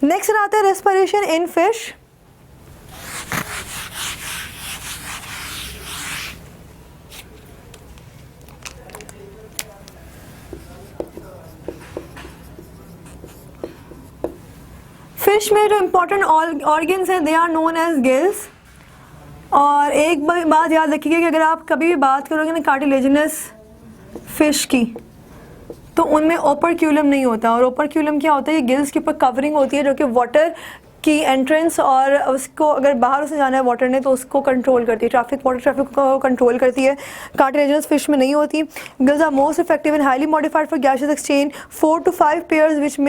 Next आता है respiration in fish. Fish में जो इम्पोर्टेंट ऑर्गन्स हैं they are known as gills. और एक बात याद रखिएगा कि अगर आप कभी भी बात करोगे ना कार्टिलेजिनस फिश की, तो उनमें ओपरक्यूलम नहीं होता। और ओपरक्यूलम क्या होता है? ये गिल्स के ऊपर कवरिंग होती है जो कि वाटर की एंट्रेंस और उसको अगर बाहर से जाना है वाटर ने तो उसको कंट्रोल करती है, वाटर ट्रैफिक को कंट्रोल करती है। कार्टिलेजिनस फिश में नहीं होती। Gills are most effective and highly modified for gaseous exchange. 4 to 5 pairs which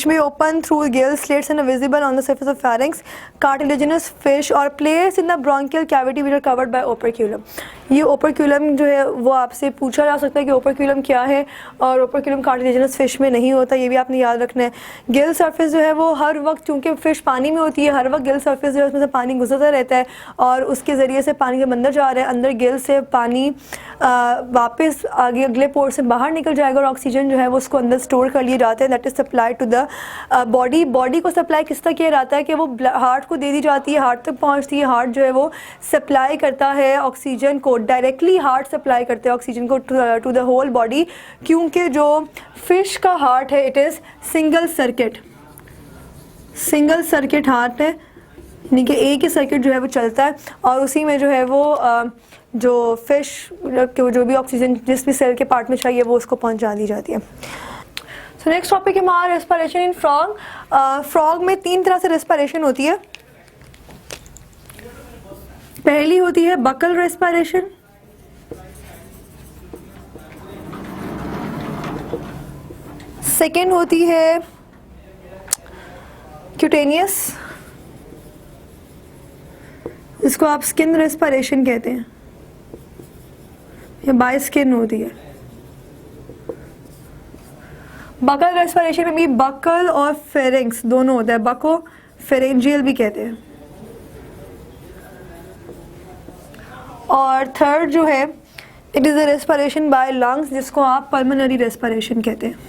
may open through gill slits and are visible on the surface of pharynx. Cartilaginous fish or players in the bronchial cavity which are covered by operculum. ये operculum जो है वो आपसे पूछा जा सकता है कि operculum क्या है, और operculum cartilaginous fish में नहीं होता, ये भी आपने याद रखना है। गिल सरफेस जो है वो हर वक्त, चूँकि फिश पानी में होती है, हर वक्त गिल सरफेस जो है उसमें से पानी गुजरता रहता है और उसके ज़रिए से पानी जब अंदर जा रहा है, अंदर गिल से पानी वापस आगे अगले पोर से बाहर निकल जाएगा और ऑक्सीजन जो है वो उसको अंदर स्टोर कर लिए जाते हैं। That is supply to the body को सप्लाई किस तरह किया जाता है कि वो हार्ट को दे दी जाती है, हार्ट तक पहुंचती है। हार्ट जो है वो सप्लाई करता है ऑक्सीजन को, डायरेक्टली हार्ट सप्लाई करते हैं ऑक्सीजन को टू द होल बॉडी, क्योंकि जो फिश का हार्ट है it is single circuit heart है, यानी कि एक ही सर्किट जो है वो चलता है और उसी में जो है वो जो फिश जो भी ऑक्सीजन जिस भी सेल के पार्ट में चाहिए वो उसको पहुंचा दी जाती है। सो नेक्स्ट टॉपिक है हमारा रेस्पिरेशन इन फ्रॉग। फ्रॉग में 3 तरह से रेस्पिरेशन होती है। पहली होती है बकल रेस्पिरेशन, सेकेंड होती है क्यूटेनियस, इसको आप स्किन रेस्पिरेशन कहते हैं, या बाय स्किन होती है। बकल रेस्पिरेशन में भी बकल और फेरिंग्स दोनों होता है, बको फेरेंजियल भी कहते हैं। और थर्ड जो है it is a respiration by lungs, जिसको आप पल्मोनरी रेस्पिरेशन कहते हैं।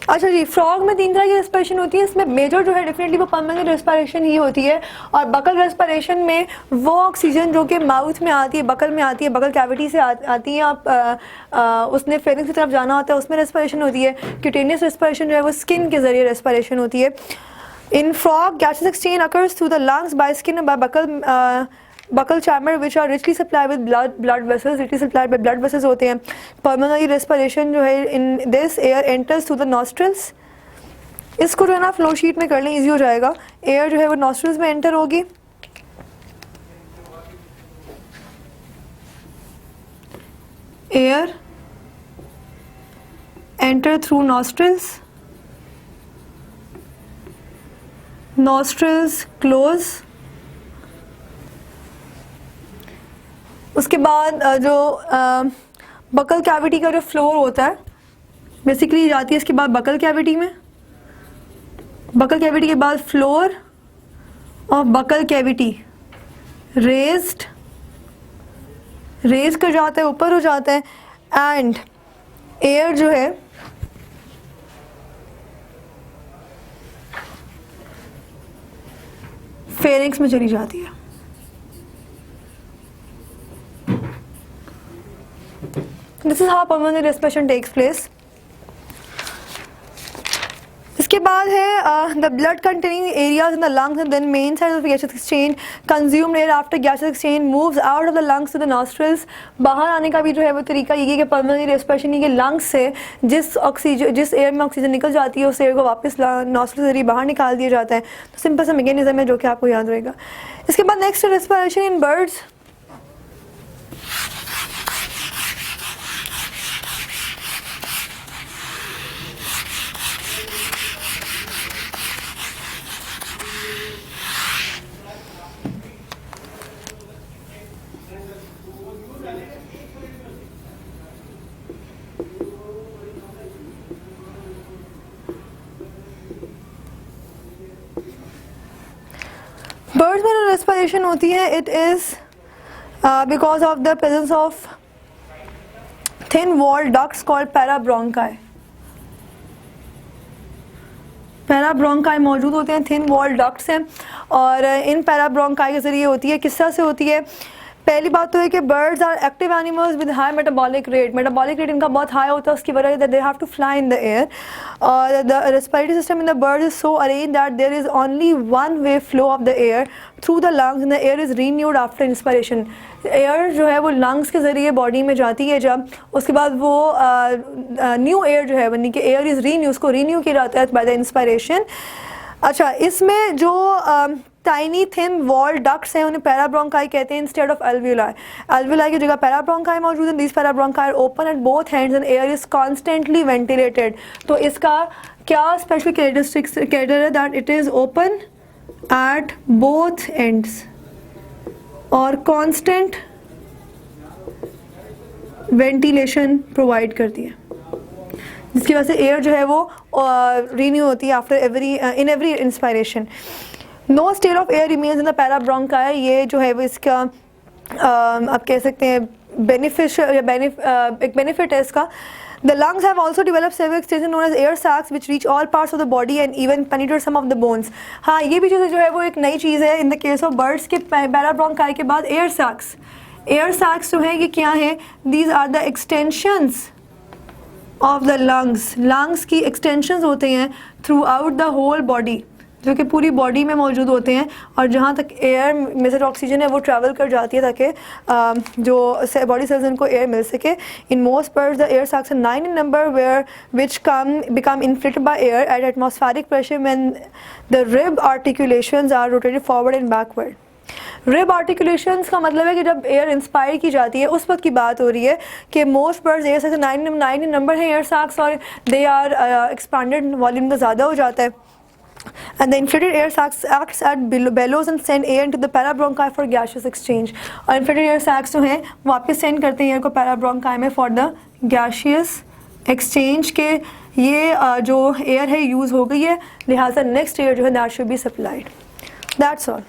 अच्छा जी, फ्रॉग में 3 तरह की रेस्पिरेशन होती है। इसमें मेजर जो है डेफिनेटली वो पल्मोनरी रेस्पिरेशन ही होती है। और बकल रेस्पिरेशन में वो ऑक्सीजन जो कि माउथ में आती है, बकल में आती है, बकल कैविटी से आती है, आप उसने फेरिंग्स की तरफ जाना होता है, उसमें रेस्पिरेशन होती है। क्यूटेनियस रेस्पिरेशन जो है वो स्किन के जरिए रेस्पिरेशन होती है। इन frog gases exchange occurs through the lungs by skin bye buccal chamber which are richly supplied with blood vessels होते हैं। pulmonary respiration जो है in this air enters through the nostrils। इसको जो है ना फ्लो शीट में कर लें, इजी हो जाएगा। एयर जो है वो nostrils में एंटर होगी, air enter through nostrils close. उसके बाद जो बकल कैविटी का जो फ्लोर होता है बेसिकली जाती है इसके बाद बकल कैविटी में, बकल कैविटी के बाद फ्लोर और बकल कैविटी रेज कर जाता है, ऊपर हो जाता है, एंड एयर जो है फेरिंग्स में चली जाती है। This is how pulmonary respiration takes place. इसके बाद है the blood containing areas in the lungs and then main side of the gaseous exchange consumed air after gaseous exchange moves out of the lungs to the nostrils। बाहर आने का भी जो है वो तरीका ये है कि pulmonary respiration ये कि lungs से जिस एयर में ऑक्सीजन निकल जाती है उस एयर को वापस नॉस्ट्रल से बाहर निकाल दिया जाता है। तो सिंपल सा मैकेनिज्म है जो कि आपको याद रहेगा। इसके बाद next respiration in birds. Birds में जो रेस्पिरेशन होती है it is because of the presence of thin wall ducts called parabronchi. Parabronchi मौजूद होते हैं, थिन वॉल डक्ट्स हैं, और इन पैराब्रोंकाई के ज़रिए होती है। किस तरह से होती है? पहली बात तो है कि birds are active animals with high metabolic rate इनका बहुत हाई होता है, उसकी वजह से they have to fly in the air, और the respiratory system in the bird is so arrange that there is only one way flow of the air through the lungs and the air is renewed after inspiration. Air जो है वो lungs के ज़रिए body में जाती है, जब उसके बाद वो न्यू एयर जो है यानी कि एयर इज़ रीन्यू, उसको रीन्यू किया जाता है बाय द इंस्पिरेशन। अच्छा, इसमें जो टाइनी थिन वॉल डक्ट्स हैं उन्हें पैराब्रोंकाई कहते हैं इंस्टेड ऑफ एल्वियोलाई। एल्वियोलाई की जगह पैराब्रोंकाई मौजूद है। These parabronchi are open at both hands and air is constantly ventilated. तो इसका क्या स्पेशल कैरेक्टरिस्टिक्स है? That it is open at both ends और कॉन्स्टेंट वेंटिलेशन प्रोवाइड करती है, जिसकी वजह से एयर जो है वो रीन्यू होती है after in every inspiration. No state of air remains in the parabronchi. ये जो है वो इसका आप कह सकते हैं एक बेनिफिट है इसका। The lungs have also developed several extensions known as air sacs which reach all parts of the body and even penetrate some of the bones. हाँ, ये भी चीज़ जो है वो एक नई चीज़ है in the case of birds के पैराब्रोंकाई के बाद एयर सैक्स। एयर सैक्स जो है ये क्या है? These are the extensions of the lungs की एक्सटेंशंस होते हैं throughout the whole body, जो कि पूरी बॉडी में मौजूद होते हैं, और जहाँ तक एयर में से ऑक्सीजन है वो ट्रैवल कर जाती है ताकि जो बॉडी सेल्स इनको एयर मिल सके। In most birds the air sacs are 9 in number which become inflated by air at atmospheric pressure when the rib articulations are rotated forward and backward. Rib articulations का मतलब है कि जब air inspire की जाती है उस वक्त की बात हो रही है कि most birds air sacs 9 in number है एयर सैक्स, और दे आर एक्सपांडेड, वॉल्यूम का ज़्यादा हो जाता है। And the inflated air sacs acts at bellows and send air into the parabronchi for gaseous exchange. और inflated air sacs जो हैं वापस सेंड करते हैं एयर को parabronchi में for the gaseous exchange के ये जो एयर है यूज़ हो गई है, लिहाजा नेक्स्ट एयर जो है that should be supplied. That's all.